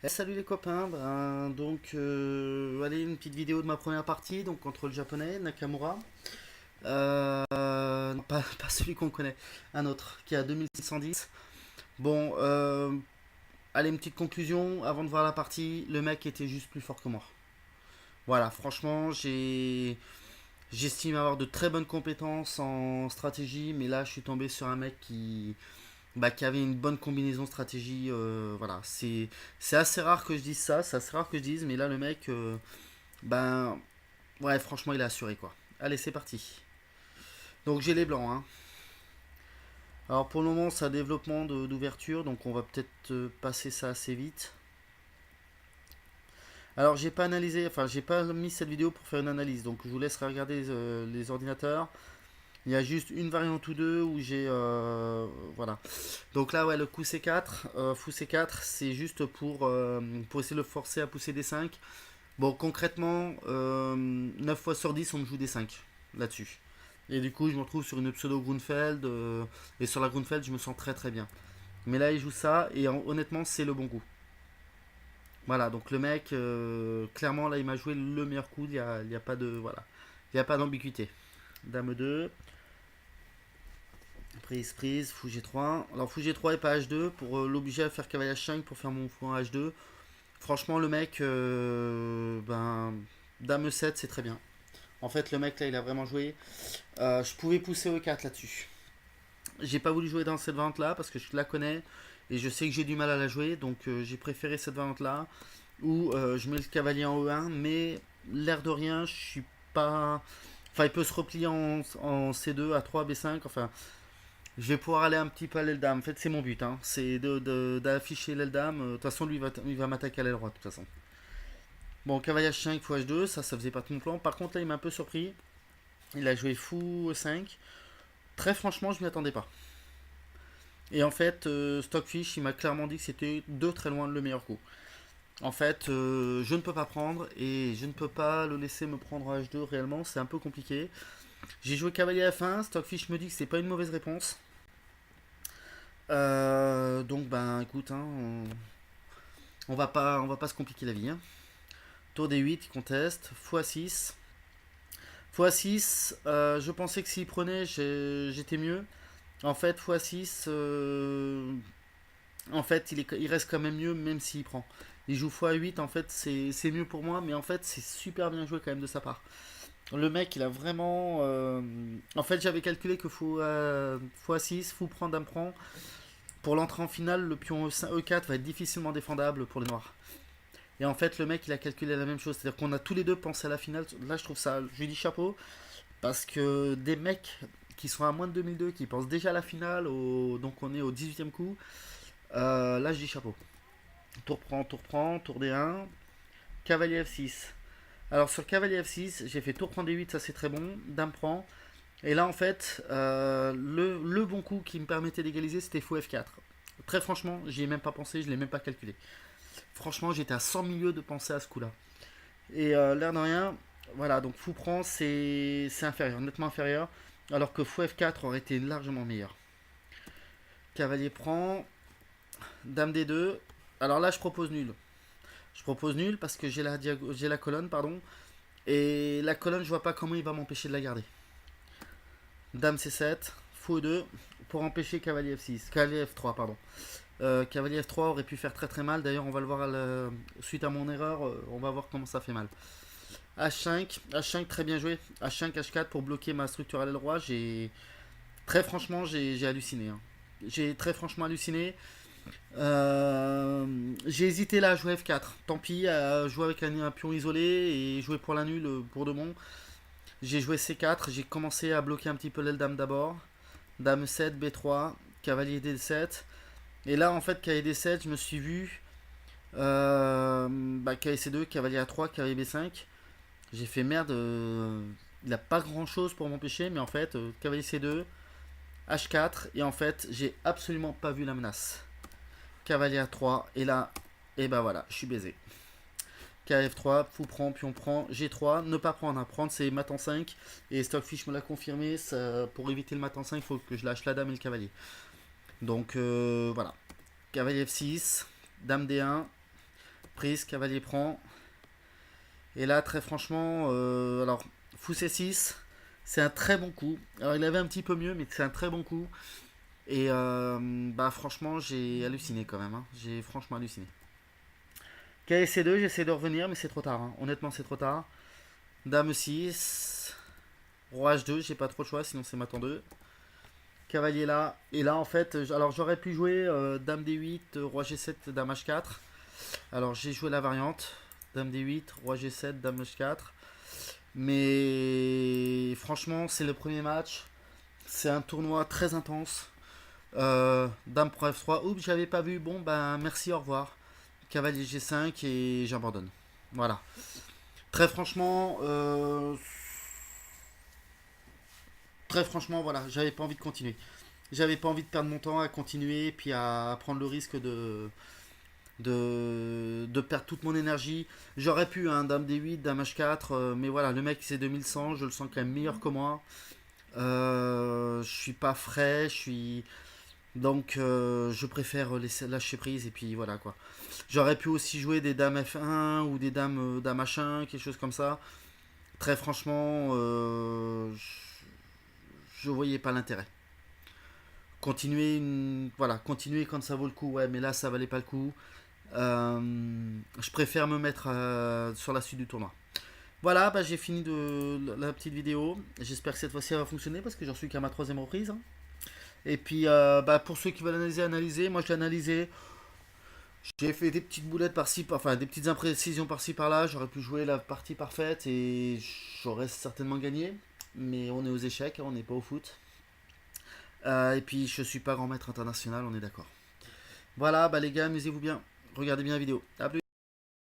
Salut les copains, allez, une petite vidéo de ma première partie, donc contre le japonais Nakamura. Non, pas celui qu'on connaît, un autre qui a 2610. Bon, allez, une petite conclusion avant de voir la partie. Le mec était juste plus fort que moi. Voilà, franchement, j'estime avoir de très bonnes compétences en stratégie, mais là je suis tombé sur un mec qui avait une bonne combinaison stratégie. Voilà, c'est assez rare que je dise ça, c'est assez rare que je dise, mais là le mec, ben ouais, franchement il a assuré quoi. Allez, c'est parti. Donc j'ai les blancs, hein. Alors pour le moment c'est un développement d'ouverture, donc on va peut-être passer ça assez vite. Alors j'ai pas analysé, enfin j'ai pas mis cette vidéo pour faire une analyse, donc je vous laisserai regarder les ordinateurs. Il y a juste une variante ou deux où j'ai voilà. Donc là, ouais, le coup C4, fou C4, c'est juste pour essayer de le forcer à pousser des 5. Bon, concrètement, 9 fois sur 10, on me joue des 5 là-dessus. Et du coup, je me retrouve sur une pseudo Grunfeld. Et sur la Grunfeld, je me sens très très bien. Mais là, il joue ça, et honnêtement, c'est le bon coup. Voilà, donc le mec, clairement, là, il m'a joué le meilleur coup. Il y a pas de. Voilà. Il n'y a pas d'ambiguïté. Dame 2, prise, fou G3. Alors, fou G3 et pas H2 pour l'obliger à faire cavalier H5 pour faire mon fou en H2. Franchement, le mec, Dame 7, c'est très bien. En fait, le mec, là, il a vraiment joué. Je pouvais pousser E4 là-dessus. J'ai pas voulu jouer dans cette variante-là parce que je la connais et je sais que j'ai du mal à la jouer. Donc, j'ai préféré cette variante-là où je mets le cavalier en E1. Mais l'air de rien, je suis pas. Enfin, il peut se replier en C2, A3, B5. Enfin, je vais pouvoir aller un petit peu à l'aile dame. En fait, c'est mon but, hein. C'est d'afficher l'aile dame. De toute façon, lui, il va m'attaquer à l'aile droite, de toute façon. Bon, cavalier H5, fou H2, ça faisait pas de mon plan. Par contre, là, il m'a un peu surpris. Il a joué fou E5. Très franchement, je m'y attendais pas. Et en fait, Stockfish, il m'a clairement dit que c'était de très loin le meilleur coup. En fait, je ne peux pas prendre et je ne peux pas le laisser me prendre à H2 réellement, c'est un peu compliqué. J'ai joué cavalier F1, Stockfish me dit que c'est pas une mauvaise réponse. Donc, ben écoute, hein, on va pas se compliquer la vie, hein. Tour D8, il conteste, x6. x6, je pensais que s'il prenait, j'étais mieux. En fait, x6, en fait, il reste quand même mieux, même s'il prend. Il joue x8, en fait, c'est mieux pour moi, mais en fait, c'est super bien joué quand même de sa part. Le mec, il a vraiment. En fait, j'avais calculé que x6, fou prend, dame prend. Pour l'entrée en finale, le pion E4 va être difficilement défendable pour les noirs. Et en fait, le mec, il a calculé la même chose. C'est-à-dire qu'on a tous les deux pensé à la finale. Là, je trouve ça. Je lui dis chapeau. Parce que des mecs qui sont à moins de 2002, qui pensent déjà à la finale, donc on est au 18e coup, là, je dis chapeau. Tour D1, cavalier F6. Alors, sur cavalier F6, j'ai fait tour prend D8, ça c'est très bon. Dame prend. Et là, en fait, le bon coup qui me permettait d'égaliser, c'était fou F4. Très franchement, j'y ai même pas pensé, je l'ai même pas calculé. Franchement, j'étais à 100 milieux de penser à ce coup-là. Et l'air de rien, voilà, donc fou prend, c'est inférieur, nettement inférieur, alors que fou F4 aurait été largement meilleur. Cavalier prend, dame D2. Alors là, je propose nul. Je propose nul parce que j'ai la colonne, pardon. Et la colonne, je vois pas comment il va m'empêcher de la garder. Dame C7, fou E2, pour empêcher cavalier F6. Cavalier F3, pardon. Cavalier F3 aurait pu faire très très mal. D'ailleurs, on va le voir suite à mon erreur. On va voir comment ça fait mal. H5 très bien joué. H5, H4 pour bloquer ma structure à l'aile droite. Très franchement, j'ai halluciné, hein. J'ai très franchement halluciné. J'ai hésité là à jouer F4. Tant pis, à jouer avec un pion isolé et jouer pour la nulle pour de bon. J'ai joué C4. J'ai commencé à bloquer un petit peu l'aile dame d'abord. Dame 7, B3, cavalier D7. Et là, en fait, cavalier D7, je me suis vu. Cavalier C2, cavalier A3, cavalier B5. J'ai fait merde. Il n'a pas grand chose pour m'empêcher, mais en fait, cavalier C2, H4, et en fait, j'ai absolument pas vu la menace. Cavalier A3, et là, et ben voilà, je suis baisé. KF3, fou prend, pion prend, G3, ne pas prendre, à prendre, c'est mat en 5, et Stockfish me l'a confirmé, pour éviter le mat en 5, il faut que je lâche la dame et le cavalier. Donc voilà, cavalier F6, dame D1, Prise, cavalier prend. Et là, très franchement, alors, fou C6, c'est un très bon coup. Alors, il avait un petit peu mieux, mais c'est un très bon coup. Et bah, franchement, j'ai halluciné quand même, hein. J'ai franchement halluciné. Cavalier C2, j'essaie de revenir, mais c'est trop tard, hein. Honnêtement, c'est trop tard. Dame 6. Roi H2, j'ai pas trop de choix, sinon c'est mat en 2. Cavalier là. Et là, en fait, alors j'aurais pu jouer Dame D8, Roi G7, Dame H4. Alors j'ai joué la variante. Dame D8, Roi G7, Dame H4. Mais franchement, c'est le premier match. C'est un tournoi très intense. Dame pour F3. Oups, j'avais pas vu. Bon, ben merci, au revoir. Cavalier G5 et j'abandonne. Voilà. Très franchement, voilà, j'avais pas envie de continuer. J'avais pas envie de perdre mon temps à continuer, puis à prendre le risque de perdre toute mon énergie. J'aurais pu, hein, Dame D8, Dame H4, mais voilà, le mec c'est 2100, je le sens quand même meilleur que moi. Je suis pas frais, je suis. Donc je préfère laisser, lâcher prise et puis voilà quoi. J'aurais pu aussi jouer des dames F1 ou des dames dame H1, quelque chose comme ça. Très franchement, je voyais pas l'intérêt. Continuer, voilà, continuer quand ça vaut le coup, ouais, mais là ça valait pas le coup. Je préfère me mettre sur la suite du tournoi. Voilà, bah, j'ai fini la petite vidéo. J'espère que cette fois-ci elle va fonctionner parce que j'en suis qu'à ma troisième reprise, hein. Et puis bah, pour ceux qui veulent analyser, moi je l'ai analysé. J'ai fait des petites boulettes par-ci, enfin des petites imprécisions par-ci par-là. J'aurais pu jouer la partie parfaite et j'aurais certainement gagné. Mais on est aux échecs, hein, on n'est pas au foot. Et puis je suis pas grand maître international, on est d'accord. Voilà, bah les gars, amusez-vous bien. Regardez bien la vidéo. A plus.